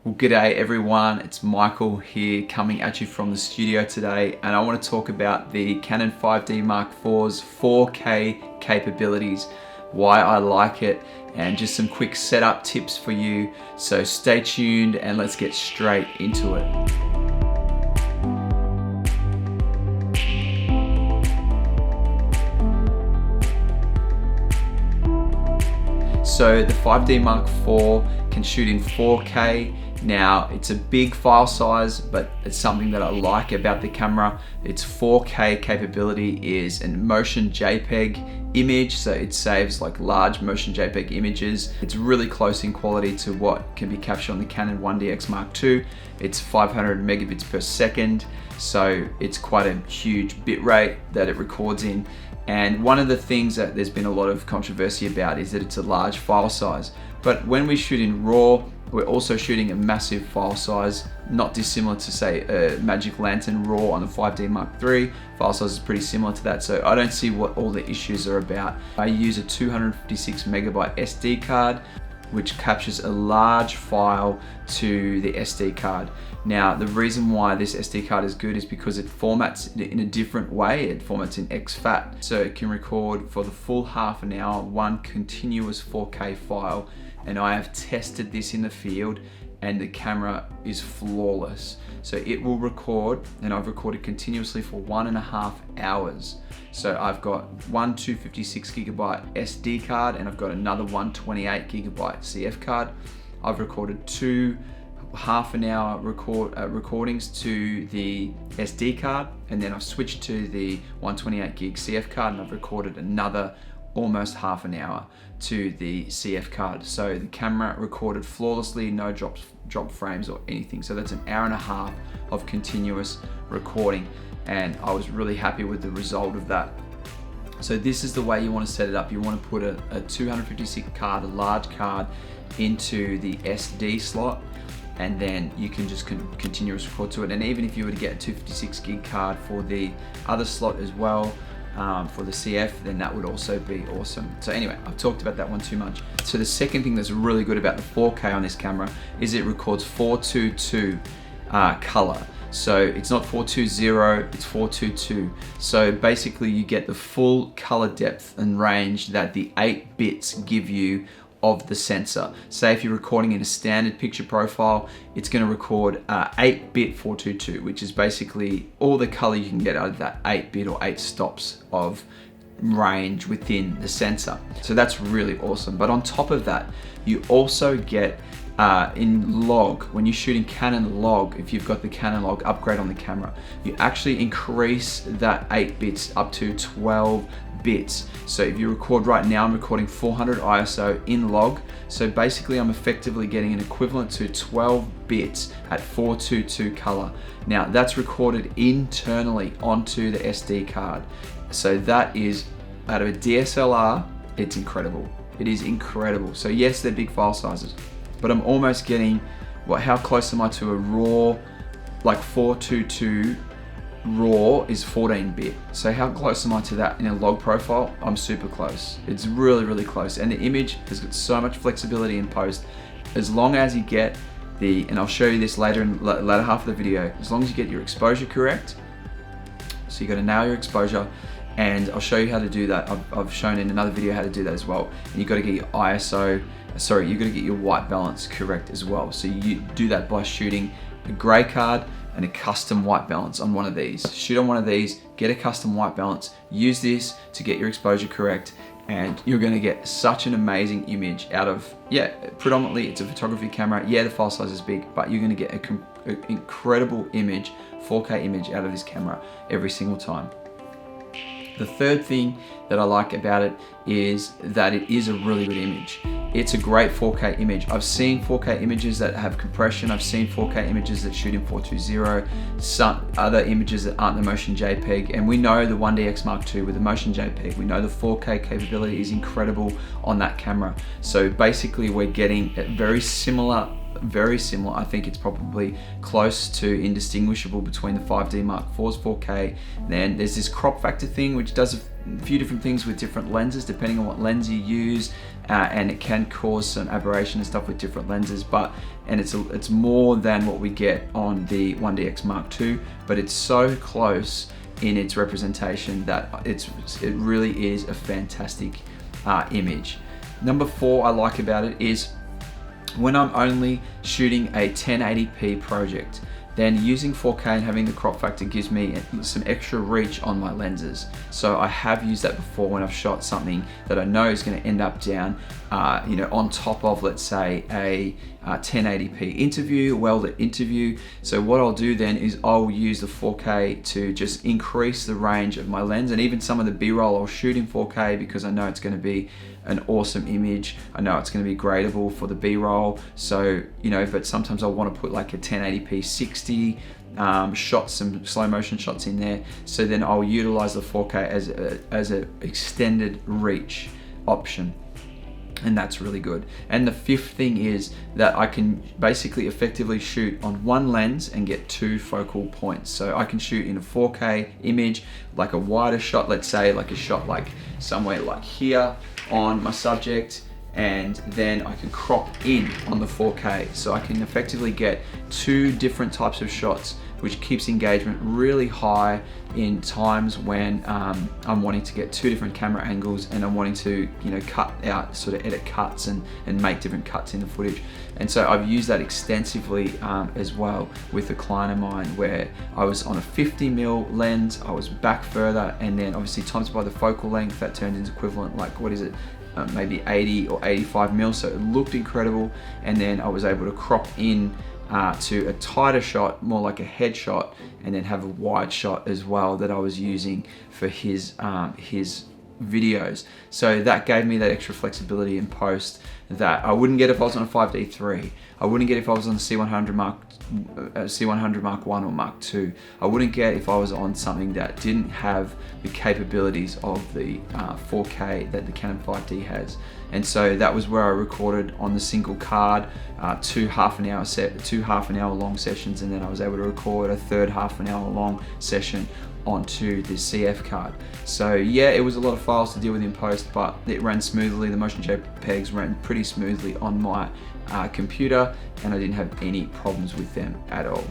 Well, g'day everyone, it's Michael here coming at you from the studio today, and I want to talk about the Canon 5D Mark IV's 4K capabilities, why I like it, and just some quick setup tips for you. So stay tuned and let's get straight into it. So the 5D Mark IV can shoot in 4K. Now, it's a big file size, but it's something that I like about the camera. Its 4K capability is a motion JPEG image, so it saves like large motion JPEG images. It's really close in quality to what can be captured on the Canon 1DX Mark II. It's 500 megabits per second, so it's quite a huge bit rate that it records in. And one of the things that there's been a lot of controversy about is that it's a large file size. But when we shoot in RAW, we're also shooting a massive file size, not dissimilar to say a Magic Lantern RAW on the 5D Mark III. File size is pretty similar to that, so I don't see what all the issues are about. I use a 256 megabyte SD card, which captures a large file to the SD card. Now, the reason why this SD card is good is because it formats in a different way. It formats in exFAT, so it can record for the full half an hour, one continuous 4K file. And I have tested this in the field and the camera is flawless. So it will record, and I've recorded continuously for 1.5 hours. So I've got one 256 gigabyte SD card and I've got another 128 gigabyte CF card. I've recorded two half an hour recordings to the SD card, and then I've switched to the 128 gig CF card and I've recorded another almost half an hour to the CF card. So the camera recorded flawlessly, no drop frames or anything. So that's an hour and a half of continuous recording, and I was really happy with the result of that. So this is the way you want to set it up. You want to put a 256 card, a large card, into the SD slot, and then you can just continuous record to it. And even if you were to get a 256 gig card for the other slot as well, for the CF, then that would also be awesome. So anyway, I've talked about that one too much. So the second thing that's really good about the 4K on this camera is it records 422 color. So it's not 420, it's 422. So basically you get the full color depth and range that the 8 bits give you of the sensor. Say if you're recording in a standard picture profile, it's going to record 8-bit 422, which is basically all the color you can get out of that 8-bit or 8 stops of range within the sensor. So that's really awesome. But on top of that, you also get in log, when you shoot in Canon log, if you've got the Canon log upgrade on the camera, you actually increase that 8 bits up to 12 bits. So if you record right now, I'm recording 400 ISO in log. So basically I'm effectively getting an equivalent to 12 bits at 422 color. Now that's recorded internally onto the SD card. So that is, out of a DSLR, it's incredible. It is incredible. So yes, they're big file sizes, but I'm almost getting, how close am I to a RAW, like 422 RAW is 14-bit. So how close am I to that in a log profile? I'm super close. It's really, really close. And the image has got so much flexibility in post. As long as you get and I'll show you this later in the latter half of the video, as long as you get your exposure correct, so you got to nail your exposure, and I'll show you how to do that. I've shown in another video how to do that as well. And you've got to get your you've got to get your white balance correct as well. So you do that by shooting a gray card and a custom white balance on one of these. Shoot on one of these, get a custom white balance, use this to get your exposure correct, and you're gonna get such an amazing image out of, predominantly it's a photography camera. Yeah, the file size is big, but you're gonna get an incredible image, 4K image out of this camera every single time. The third thing that I like about it is that it is a really good image. It's a great 4K image. I've seen 4K images that have compression. I've seen 4K images that shoot in 420, some other images that aren't the motion JPEG. And we know the 1DX Mark II with the motion JPEG, we know the 4K capability is incredible on that camera. So basically we're getting a very similar. I think it's probably close to indistinguishable between the 5D Mark IV's 4K. Then there's this crop factor thing which does a few different things with different lenses depending on what lens you use, and it can cause some aberration and stuff with different lenses, and it's more than what we get on the 1DX Mark II, but it's so close in its representation that it really is a fantastic image. Number 4 I like about it is when I'm only shooting a 1080p project, then using 4K and having the crop factor gives me some extra reach on my lenses. So I have used that before when I've shot something that I know is going to end up down, on top of, let's say, a 1080p interview, well-lit interview. So what I'll do then is I'll use the 4K to just increase the range of my lens, and even some of the B-roll I'll shoot in 4K because I know it's going to be an awesome image. I know it's going to be gradable for the B-roll. So, but sometimes I want to put like a 1080p 60 shots, some slow motion shots in there. So then I'll utilize the 4K as a extended reach option. And that's really good. And the 5th thing is that I can basically effectively shoot on one lens and get 2 focal points. So I can shoot in a 4K image, like a wider shot, let's say like a shot like somewhere like here on my subject, and then I can crop in on the 4K. So I can effectively get 2 different types of shots, which keeps engagement really high in times when I'm wanting to get 2 different camera angles and I'm wanting to cut out, sort of edit cuts and make different cuts in the footage. And so I've used that extensively as well with a client of mine where I was on a 50mm lens, I was back further, and then obviously times by the focal length, that turns into equivalent, like what is it, maybe 80 or 85mm, so it looked incredible. And then I was able to crop in to a tighter shot, more like a headshot, and then have a wide shot as well that I was using for his videos. So that gave me that extra flexibility in post that I wouldn't get if I was on a 5D3. I wouldn't get if I was on a C100 Mark I or Mark II. I wouldn't get if I was on something that didn't have the capabilities of the 4K that the Canon 5D has. And so that was where I recorded on the single card, 2 half-an-hour long sessions, and then I was able to record a third half-an-hour long session onto the CF card. So yeah, it was a lot of files to deal with in post, but it ran smoothly. The motion JPEGs ran pretty smoothly on my computer, and I didn't have any problems with them at all.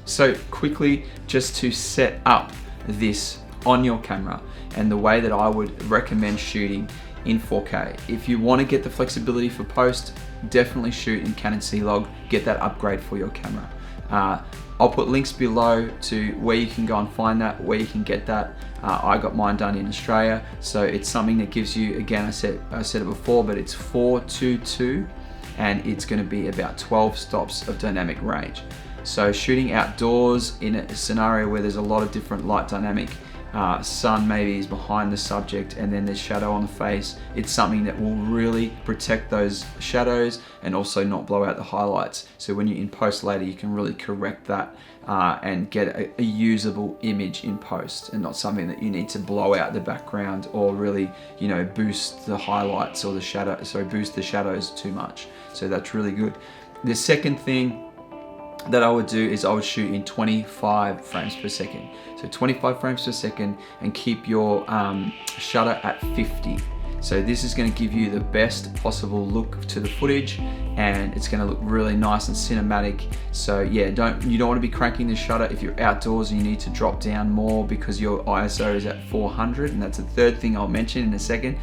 So quickly, just to set up this on your camera and the way that I would recommend shooting in 4K. If you want to get the flexibility for post, definitely shoot in Canon cLOG, get that upgrade for your camera. I'll put links below to where you can go and find that, where you can get that. I got mine done in Australia, so it's something that gives you, again, I said it before, but it's 422, and it's going to be about 12 stops of dynamic range. So shooting outdoors in a scenario where there's a lot of different light dynamic, sun maybe is behind the subject and then there's shadow on the face, it's something that will really protect those shadows and also not blow out the highlights. So when you're in post later, you can really correct that and get a usable image in post, and not something that you need to blow out the background or really, boost the highlights or boost the shadows too much. So that's really good. The second thing that I would do is I would shoot in 25 frames per second. So 25 frames per second, and keep your shutter at 50. So this is going to give you the best possible look to the footage, and it's going to look really nice and cinematic. So yeah, you don't want to be cranking the shutter if you're outdoors and you need to drop down more because your ISO is at 400, and that's the third thing I'll mention in a second.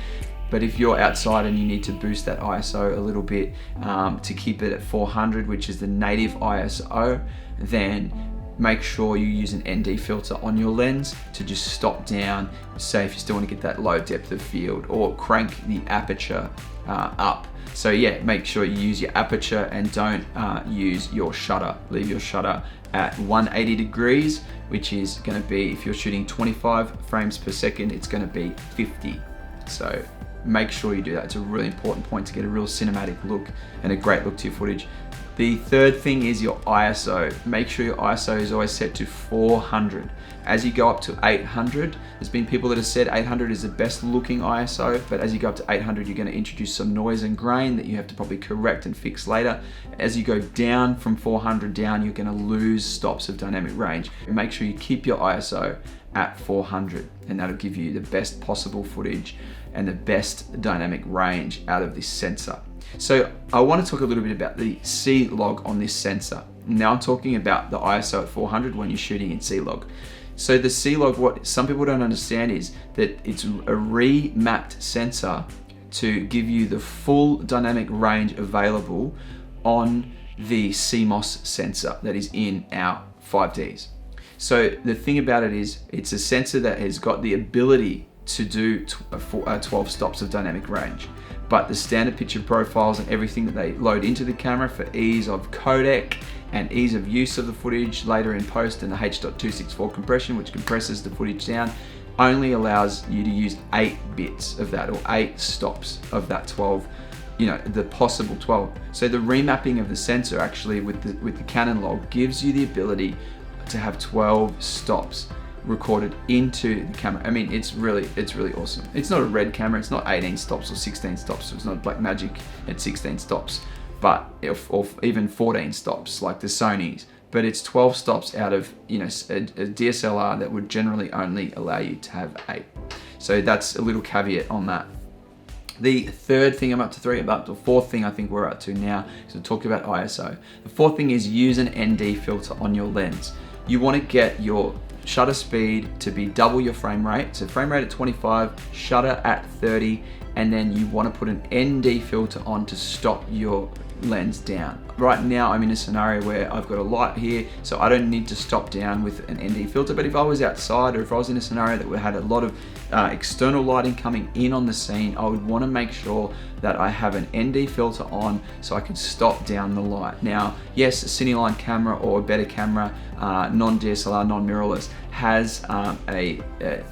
But if you're outside and you need to boost that ISO a little bit to keep it at 400, which is the native ISO, then make sure you use an ND filter on your lens to just stop down, say if you still want to get that low depth of field, or crank the aperture up. So yeah, make sure you use your aperture and don't use your shutter. Leave your shutter at 180 degrees, which is going to be, if you're shooting 25 frames per second, it's going to be 50. So make sure you do that. It's a really important point to get a real cinematic look and a great look to your footage. The third thing is your ISO. Make sure your ISO is always set to 400. As you go up to 800, there's been people that have said 800 is the best looking ISO, but as you go up to 800, you're going to introduce some noise and grain that you have to probably correct and fix later. As you go down from 400 down, you're going to lose stops of dynamic range. Make sure you keep your ISO at 400, and that'll give you the best possible footage and the best dynamic range out of this sensor. So I want to talk a little bit about the cLOG on this sensor. Now I'm talking about the ISO at 400 when you're shooting in cLOG. So the cLOG, what some people don't understand is that it's a remapped sensor to give you the full dynamic range available on the CMOS sensor that is in our 5Ds. So the thing about it is, it's a sensor that has got the ability to do 12 stops of dynamic range, but the standard picture profiles and everything that they load into the camera for ease of codec and ease of use of the footage later in post, and the H.264 compression, which compresses the footage down, only allows you to use 8 bits of that, or 8 stops of that 12, the possible 12. So the remapping of the sensor actually with the Canon log gives you the ability to have 12 stops recorded into the camera. I mean, it's really awesome. It's not a red camera, it's not 18 stops or 16 stops, so it's not Blackmagic at 16 stops, but or even 14 stops like the Sony's, but it's 12 stops out of a DSLR that would generally only allow you to have 8. So that's a little caveat on that. The third thing, I'm up to 3, about the fourth thing I think we're up to now, is to talk about ISO. The fourth thing is use an ND filter on your lens. You want to get your shutter speed to be double your frame rate. So frame rate at 25, shutter at 30, and then you want to put an ND filter on to stop your lens down. Right now I'm in a scenario where I've got a light here, so I don't need to stop down with an ND filter, but if I was outside, or if I was in a scenario that had a lot of external lighting coming in on the scene, I would want to make sure that I have an ND filter on so I can stop down the light. Now, yes, a Cineline camera or a better camera, non-DSLR, non-mirrorless, has a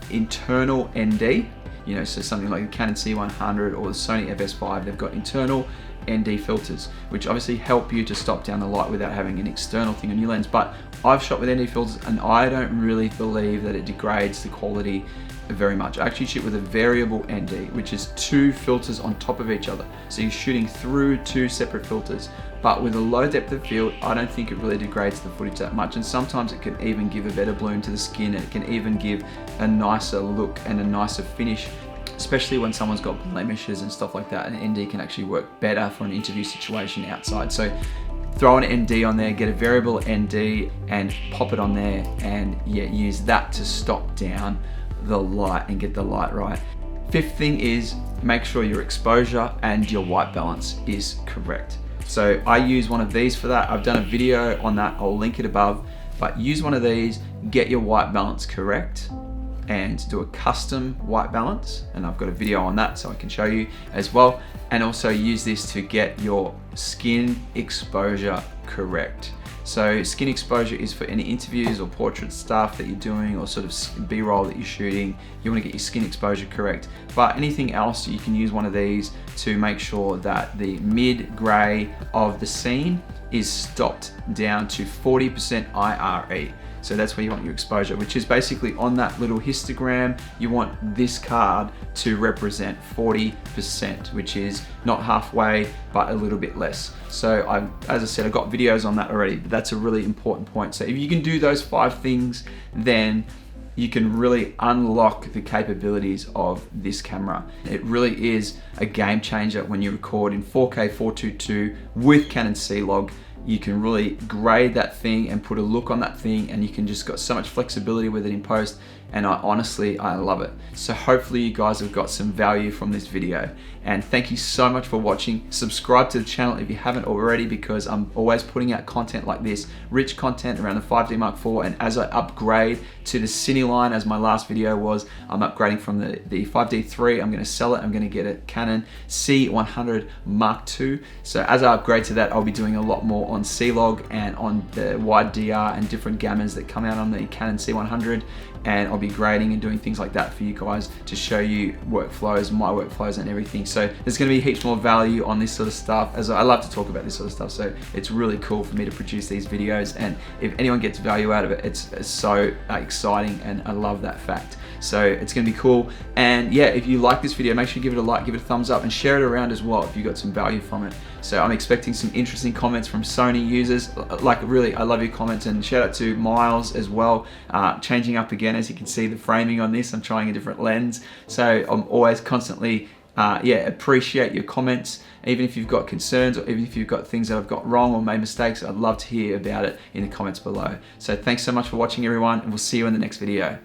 internal ND, so something like the Canon C100 or the Sony FS5, they've got internal ND filters, which obviously help you to stop down the light without having an external thing on your lens. But I've shot with ND filters and I don't really believe that it degrades the quality very much. I actually shoot with a variable ND, which is 2 filters on top of each other. So you're shooting through 2 separate filters. But with a low depth of field, I don't think it really degrades the footage that much. And sometimes it can even give a better bloom to the skin, and it can even give a nicer look and a nicer finish, especially when someone's got blemishes and stuff like that. An ND can actually work better for an interview situation outside. So throw an ND on there, get a variable ND and pop it on there, and use that to stop down the light and get the light right. Fifth thing is make sure your exposure and your white balance is correct. So I use one of these for that. I've done a video on that, I'll link it above, but use one of these, get your white balance correct, and do a custom white balance, and I've got a video on that so I can show you as well. And also use this to get your skin exposure correct. So skin exposure is for any interviews or portrait stuff that you're doing, or sort of B-roll that you're shooting. You want to get your skin exposure correct. But anything else, you can use one of these to make sure that the mid-gray of the scene is stopped down to 40% IRE. So that's where you want your exposure, which is basically on that little histogram, you want this card to represent 40%, which is not halfway, but a little bit less. So as I said, I've got videos on that already, but that's a really important point. So if you can do those 5 things, then you can really unlock the capabilities of this camera. It really is a game changer when you record in 4K 422 with Canon cLOG. You can really grade that thing and put a look on that thing, and you can just got so much flexibility with it in post, and I love it. So hopefully you guys have got some value from this video, and thank you so much for watching. Subscribe to the channel if you haven't already, because I'm always putting out content like this, rich content around the 5D Mark IV, and as I upgrade to the Cineline, as my last video was, I'm upgrading from the 5D III, I'm gonna sell it, I'm gonna get a Canon C100 Mark II. So as I upgrade to that, I'll be doing a lot more on cLOG and on the wide DR and different gammas that come out on the Canon C100, and I'll be grading and doing things like that for you guys to show you workflows, my workflows and everything. So there's going to be heaps more value on this sort of stuff, as I love to talk about this sort of stuff, so it's really cool for me to produce these videos, and if anyone gets value out of it, it's so exciting, and I love that fact. So it's going to be cool. And yeah, if you like this video, make sure you give it a like, give it a thumbs up, and share it around as well if you got some value from it. So I'm expecting some interesting comments from Sony users. Like, really, I love your comments, and shout out to Miles as well. Changing up again, as you can see the framing on this, I'm trying a different lens. So I'm always constantly appreciate your comments. Even if you've got concerns, or even if you've got things that I've got wrong or made mistakes, I'd love to hear about it in the comments below. So thanks so much for watching, everyone, and we'll see you in the next video.